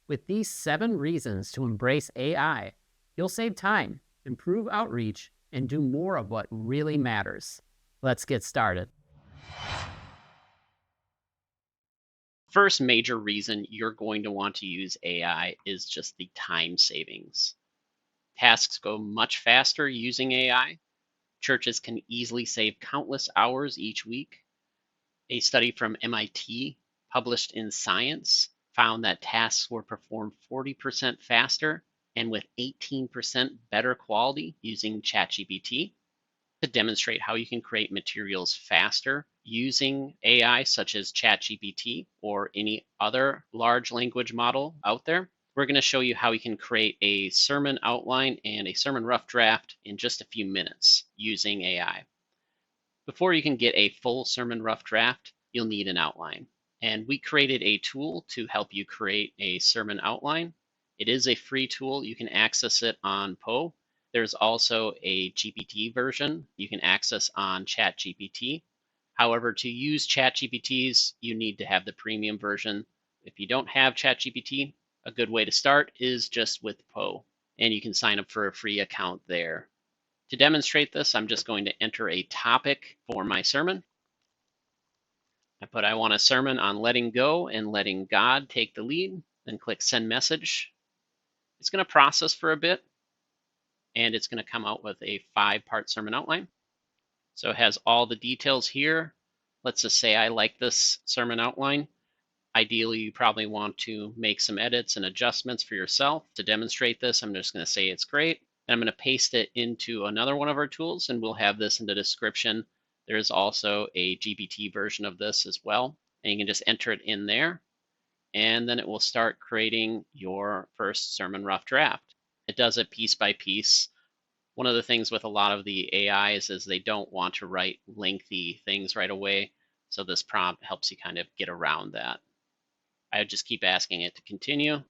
With these 7 reasons to embrace AI, you'll save time, improve outreach, and do more of what really matters. Let's get started. First major reason you're going to want to use AI is just the time savings. Tasks go much faster using AI. Churches can easily save countless hours each week. A study from MIT published in Science found that tasks were performed 40% faster and with 18% better quality using ChatGPT. To demonstrate how you can create materials faster using AI, such as ChatGPT or any other large language model out there, we're going to show you how you can create a sermon outline and a sermon rough draft in just a few minutes using AI. Before you can get a full sermon rough draft, you'll need an outline. And we created a tool to help you create a sermon outline. It is a free tool. You can access it on Poe. There's also a GPT version you can access on ChatGPT. However, to use ChatGPTs, you need to have the premium version. If you don't have ChatGPT, a good way to start is just with Poe, and you can sign up for a free account there. To demonstrate this, I'm just going to enter a topic for my sermon. I want a sermon on letting go and letting God take the lead, then click send message. It's going to process for a bit, and it's going to come out with a 5-part sermon outline. So it has all the details here. Let's just say I like this sermon outline. Ideally, you probably want to make some edits and adjustments for yourself. To demonstrate this, I'm just going to say it's great. And I'm going to paste it into another one of our tools, and we'll have this in the description. There is also a GPT version of this as well, and you can just enter it in there, and then it will start creating your first sermon rough draft. It does it piece by piece. One of the things with a lot of the AIs is they don't want to write lengthy things right away, so this prompt helps you kind of get around that. I would just keep asking it to continue,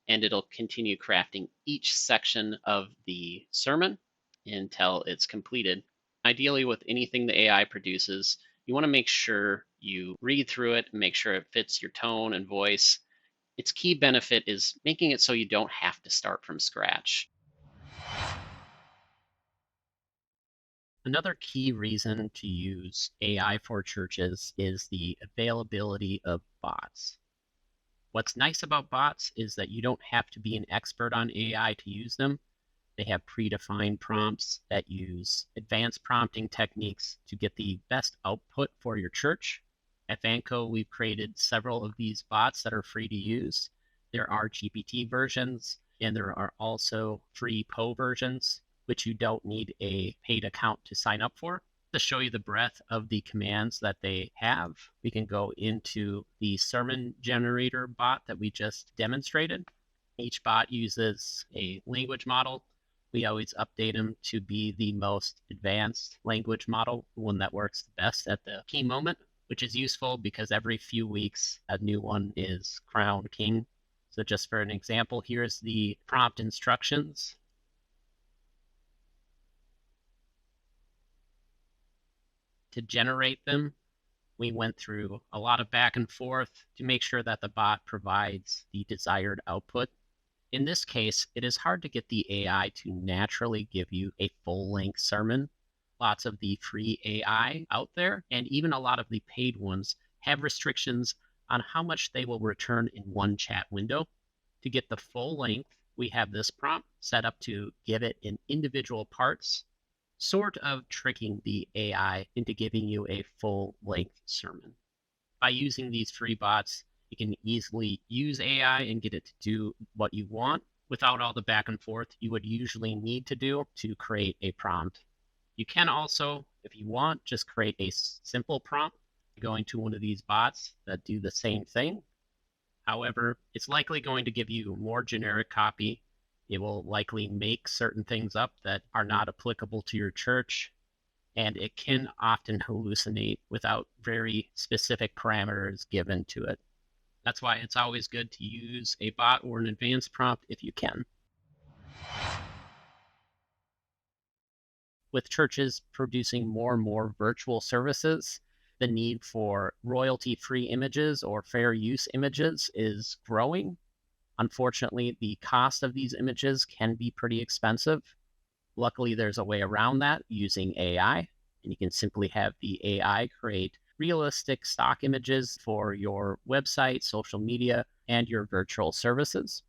and it'll continue crafting each section of the sermon until it's completed. Ideally, with anything the AI produces, you want to make sure you read through it and make sure it fits your tone and voice. Its key benefit is making it so you don't have to start from scratch. Another key reason to use AI for churches is the availability of bots. What's nice about bots is that you don't have to be an expert on AI to use them. They have predefined prompts that use advanced prompting techniques to get the best output for your church. At Vanco, we've created several of these bots that are free to use. There are GPT versions, and there are also free Poe versions, which you don't need a paid account to sign up for. To show you the breadth of the commands that they have, we can go into the sermon generator bot that we just demonstrated. Each bot uses a language model. We always update them to be the most advanced language model, one that works the best at the key moment, which is useful because every few weeks a new one is crowned king. So just for an example, here's the prompt instructions. To generate them, we went through a lot of back and forth to make sure that the bot provides the desired output. In this case, it is hard to get the AI to naturally give you a full-length sermon. Lots of the free AI out there, and even a lot of the paid ones, have restrictions on how much they will return in one chat window. To get the full length, we have this prompt set up to give it in individual parts, sort of tricking the AI into giving you a full-length sermon. By using these free bots, you can easily use AI and get it to do what you want without all the back and forth you would usually need to do to create a prompt. You can also, if you want, just create a simple prompt going to one of these bots that do the same thing. However, it's likely going to give you more generic copy. It will likely make certain things up that are not applicable to your church, and it can often hallucinate without very specific parameters given to it. That's why it's always good to use a bot or an advanced prompt if you can. With churches producing more and more virtual services, the need for royalty-free images or fair use images is growing. Unfortunately, the cost of these images can be pretty expensive. Luckily, there's a way around that using AI, and you can simply have the AI create realistic stock images for your website, social media, and your virtual services.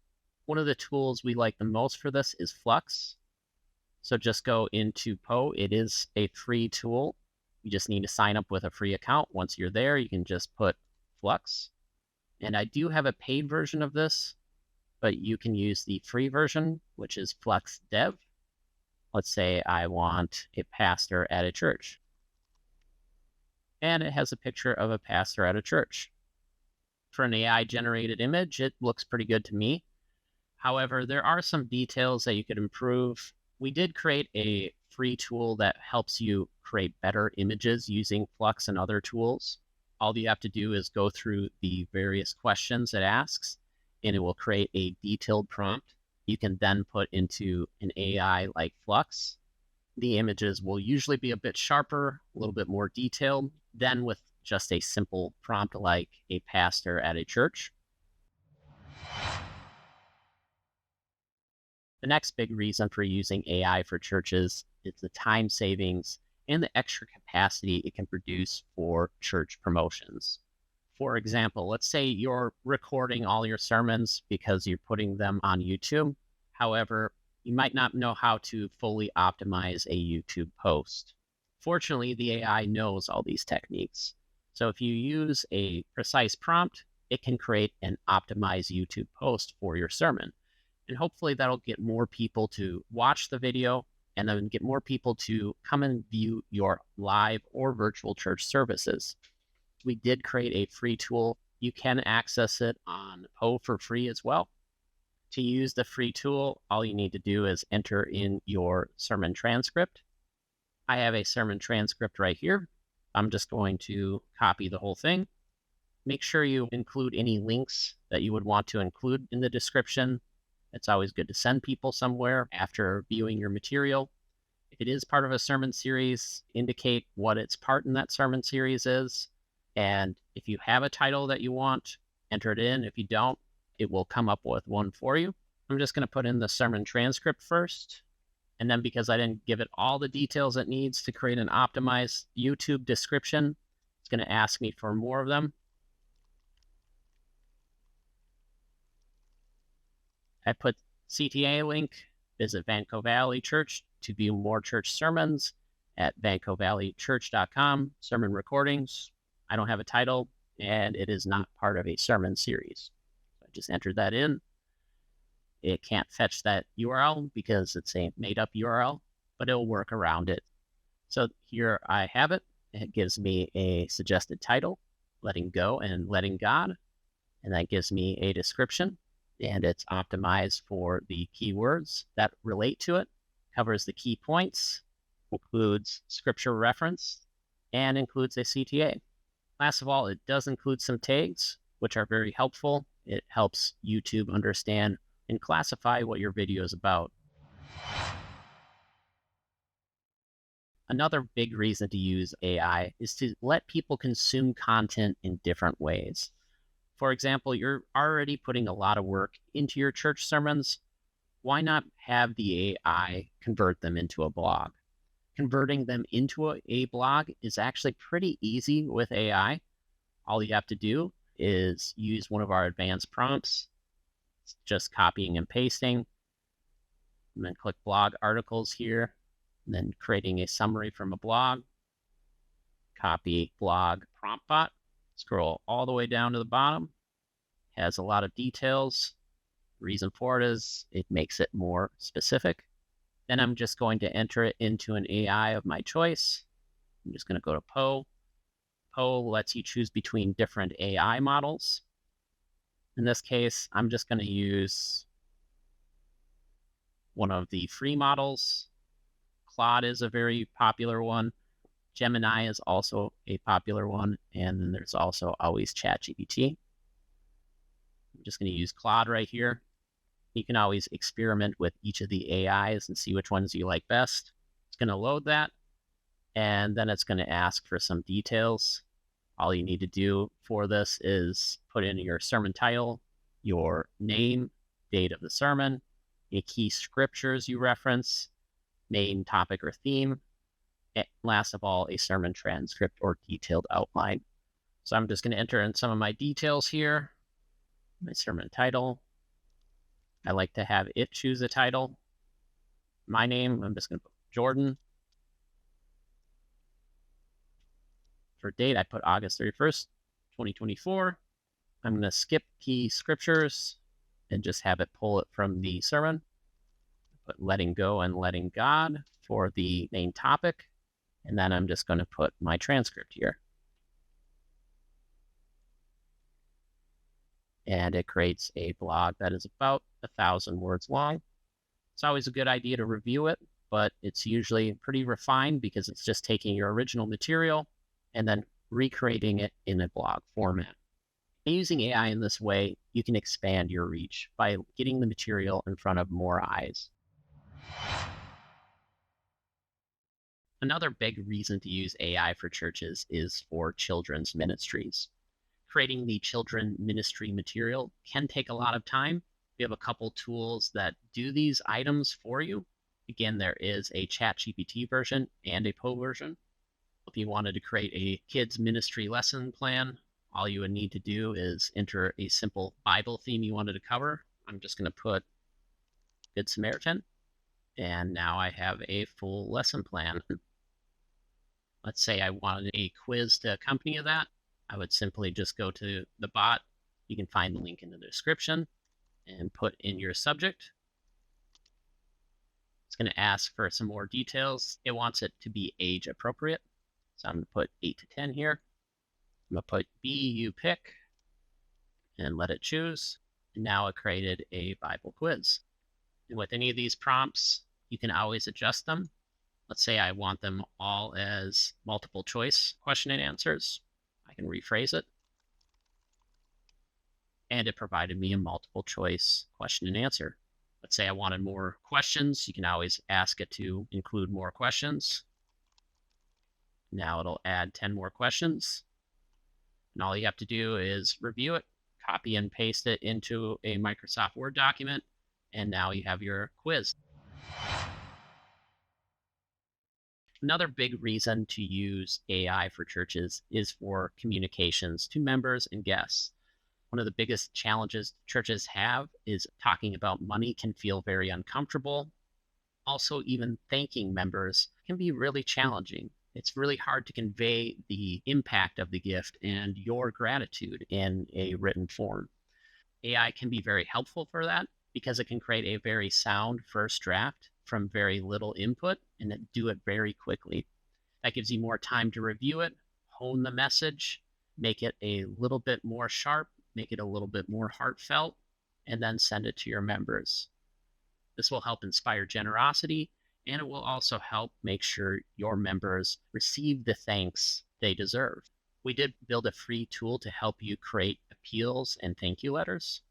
One of the tools we like the most for this is Flux. So just go into Poe. It is a free tool. You just need to sign up with a free account. Once you're there, you can just put Flux. And I do have a paid version of this, but you can use the free version, which is Flux Dev. Let's say I want a pastor at a church. And it has a picture of a pastor at a church. For an AI generated image, it looks pretty good to me. However, there are some details that you could improve. We did create a free tool that helps you create better images using Flux and other tools. All you have to do is go through the various questions it asks, and it will create a detailed prompt. You can then put into an AI like Flux. The images will usually be a bit sharper, a little bit more detailed than with just a simple prompt like a pastor at a church. The next big reason for using AI for churches is the time savings and the extra capacity it can produce for church promotions. For example, let's say you're recording all your sermons because you're putting them on YouTube. However, you might not know how to fully optimize a YouTube post. Fortunately, the AI knows all these techniques. So if you use a precise prompt, it can create an optimized YouTube post for your sermon. And hopefully that'll get more people to watch the video and then get more people to come and view your live or virtual church services. We did create a free tool. You can access it on Poe for free as well. To use the free tool, all you need to do is enter in your sermon transcript. I have a sermon transcript right here. I'm just going to copy the whole thing. Make sure you include any links that you would want to include in the description. It's always good to send people somewhere after viewing your material. If it is part of a sermon series, indicate what its part in that sermon series is. And if you have a title that you want, enter it in. If you don't, it will come up with one for you. I'm just going to put in the sermon transcript first. And then because I didn't give it all the details it needs to create an optimized YouTube description, it's going to ask me for more of them. I put CTA link, visit Vanco Valley Church to view more church sermons at vancovalleychurch.com, sermon recordings. I don't have a title, and it is not part of a sermon series. So I just entered that in. It can't fetch that URL because it's a made-up URL, but it'll work around it. So here I have it. It gives me a suggested title, Letting Go and Letting God, and that gives me a description. And it's optimized for the keywords that relate to it, covers the key points, includes scripture reference, and includes a CTA. Last of all, it does include some tags, which are very helpful. It helps YouTube understand and classify what your video is about. Another big reason to use AI is to let people consume content in different ways. For example, you're already putting a lot of work into your church sermons. Why not have the AI convert them into a blog? Converting them into a blog is actually pretty easy with AI. All you have to do is use one of our advanced prompts. It's just copying and pasting. And then click blog articles here. And then creating a summary from a blog. Copy blog prompt bot. Scroll all the way down to the bottom. Has a lot of details. Reason for it is it makes it more specific. Then I'm just going to enter it into an AI of my choice. I'm just going to go to Poe. Poe lets you choose between different AI models. In this case, I'm just going to use one of the free models. Claude is a very popular one. Gemini is also a popular one. And then there's also always ChatGPT. I'm just going to use Claude right here. You can always experiment with each of the AIs and see which ones you like best. It's going to load that, and then it's going to ask for some details. All you need to do for this is put in your sermon title, your name, date of the sermon, any key scriptures you reference, main topic or theme, and last of all, a sermon transcript or detailed outline. So I'm just going to enter in some of my details here. My sermon title. I like to have it choose a title. My name, I'm just going to put Jordan. For date, I put August 31st, 2024. I'm going to skip key scriptures and just have it pull it from the sermon. Put letting go and letting God for the main topic. And then I'm just going to put my transcript here. And it creates a blog that is about 1,000 words long. It's always a good idea to review it, but it's usually pretty refined because it's just taking your original material and then recreating it in a blog format. And using AI in this way, you can expand your reach by getting the material in front of more eyes. Another big reason to use AI for churches is for children's ministries. Creating the children ministry material can take a lot of time. We have a couple tools that do these items for you. Again, there is a ChatGPT version and a Poe version. If you wanted to create a kids ministry lesson plan, all you would need to do is enter a simple Bible theme you wanted to cover. I'm just going to put Good Samaritan, and now I have a full lesson plan. Let's say I wanted a quiz to accompany that. I would simply just go to the bot. You can find the link in the description and put in your subject. It's going to ask for some more details. It wants it to be age appropriate. So I'm going to put 8 to 10 here. I'm going to put B, you pick, and let it choose. And now it created a Bible quiz. And with any of these prompts, you can always adjust them. Let's say I want them all as multiple choice question and answers. I can rephrase it. And it provided me a multiple choice question and answer. Let's say I wanted more questions. You can always ask it to include more questions. Now it'll add 10 more questions. And all you have to do is review it, copy and paste it into a Microsoft Word document, and now you have your quiz. Another big reason to use AI for churches is for communications to members and guests. One of the biggest challenges churches have is talking about money can feel very uncomfortable. Also, even thanking members can be really challenging. It's really hard to convey the impact of the gift and your gratitude in a written form. AI can be very helpful for that because it can create a very sound first draft from very little input and then do it very quickly. That gives you more time to review it, hone the message, make it a little bit more sharp, make it a little bit more heartfelt, and then send it to your members. This will help inspire generosity, and it will also help make sure your members receive the thanks they deserve. We did build a free tool to help you create appeals and thank you letters.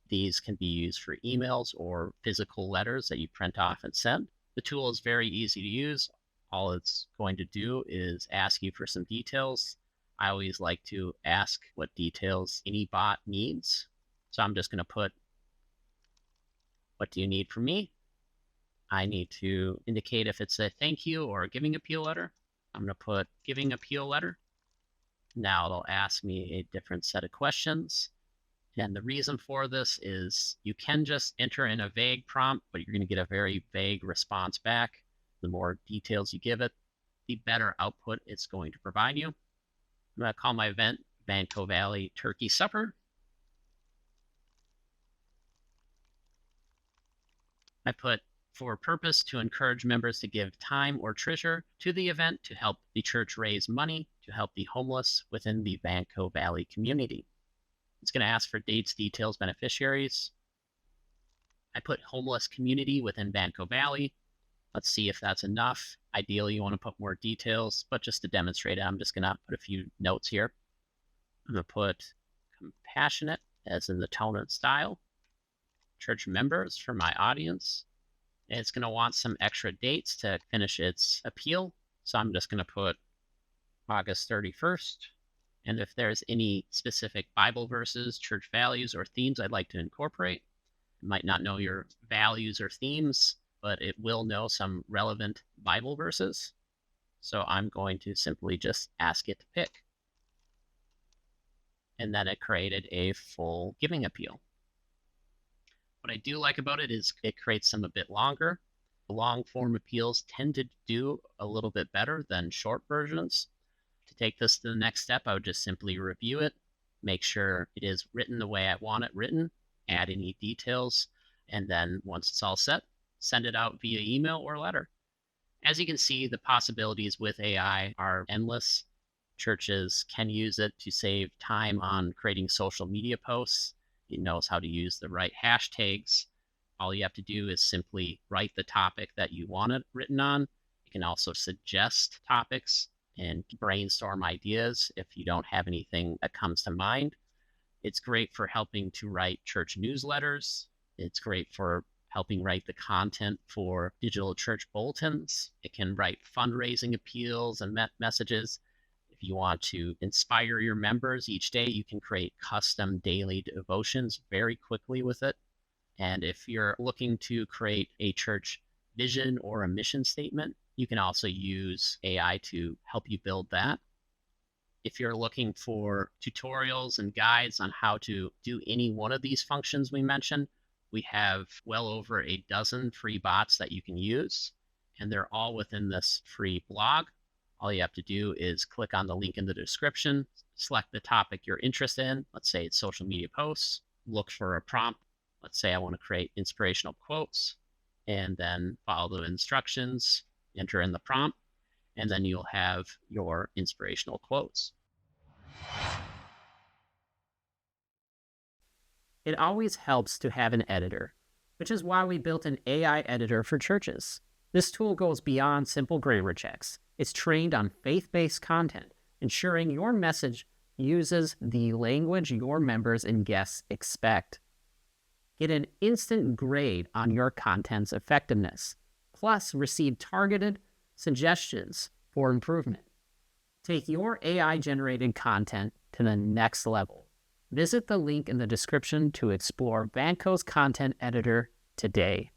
These can be used for emails or physical letters that you print off and send. The tool is very easy to use. All it's going to do is ask you for some details. I always like to ask what details any bot needs. So I'm just going to put, what do you need from me? I need to indicate if it's a thank you or a giving appeal letter. I'm going to put giving appeal letter. Now it'll ask me a different set of questions. And the reason for this is you can just enter in a vague prompt, but you're going to get a very vague response back. The more details you give it, the better output it's going to provide you. I'm going to call my event Banco Valley Turkey Supper. I put for purpose to encourage members to give time or treasure to the event to help the church raise money to help the homeless within the Banco Valley community. It's going to ask for dates, details, beneficiaries. I put homeless community within Banco Valley. Let's see if that's enough. Ideally, you want to put more details, but just to demonstrate it, I'm just going to put a few notes here. I'm going to put compassionate, as in the tone and style. Church members for my audience. And it's going to want some extra dates to finish its appeal. So I'm just going to put August 31st. And if there's any specific Bible verses, church values, or themes I'd like to incorporate, It might not know your values or themes, but it will know some relevant Bible verses. So I'm going to simply just ask it to pick. And then it created a full giving appeal. What I do like about it is it creates some a bit longer. Long form appeals tend to do a little bit better than short versions. To take this to the next step, I would just simply review it, make sure it is written the way I want it written, add any details, and then once it's all set, send it out via email or letter. As you can see, the possibilities with AI are endless. Churches can use it to save time on creating social media posts. It knows how to use the right hashtags. All you have to do is simply write the topic that you want it written on. It can also suggest topics and brainstorm ideas if you don't have anything that comes to mind. It's great for helping to write church newsletters. It's great for helping write the content for digital church bulletins. It can write fundraising appeals and messages. If you want to inspire your members each day, you can create custom daily devotions very quickly with it. And if you're looking to create a church vision or a mission statement, you can also use AI to help you build that. If you're looking for tutorials and guides on how to do any one of these functions we mentioned, we have well over a dozen free bots that you can use, and they're all within this free blog. All you have to do is click on the link in the description, select the topic you're interested in. Let's say it's social media posts, look for a prompt. Let's say I want to create inspirational quotes, and then follow the instructions, enter in the prompt, and then you'll have your inspirational quotes. It always helps to have an editor, which is why we built an AI editor for churches. This tool goes beyond simple grammar checks. It's trained on faith-based content, ensuring your message uses the language your members and guests expect. Get an instant grade on your content's effectiveness, plus receive targeted suggestions for improvement. Take your AI-generated content to the next level. Visit the link in the description to explore Vanco's content editor today.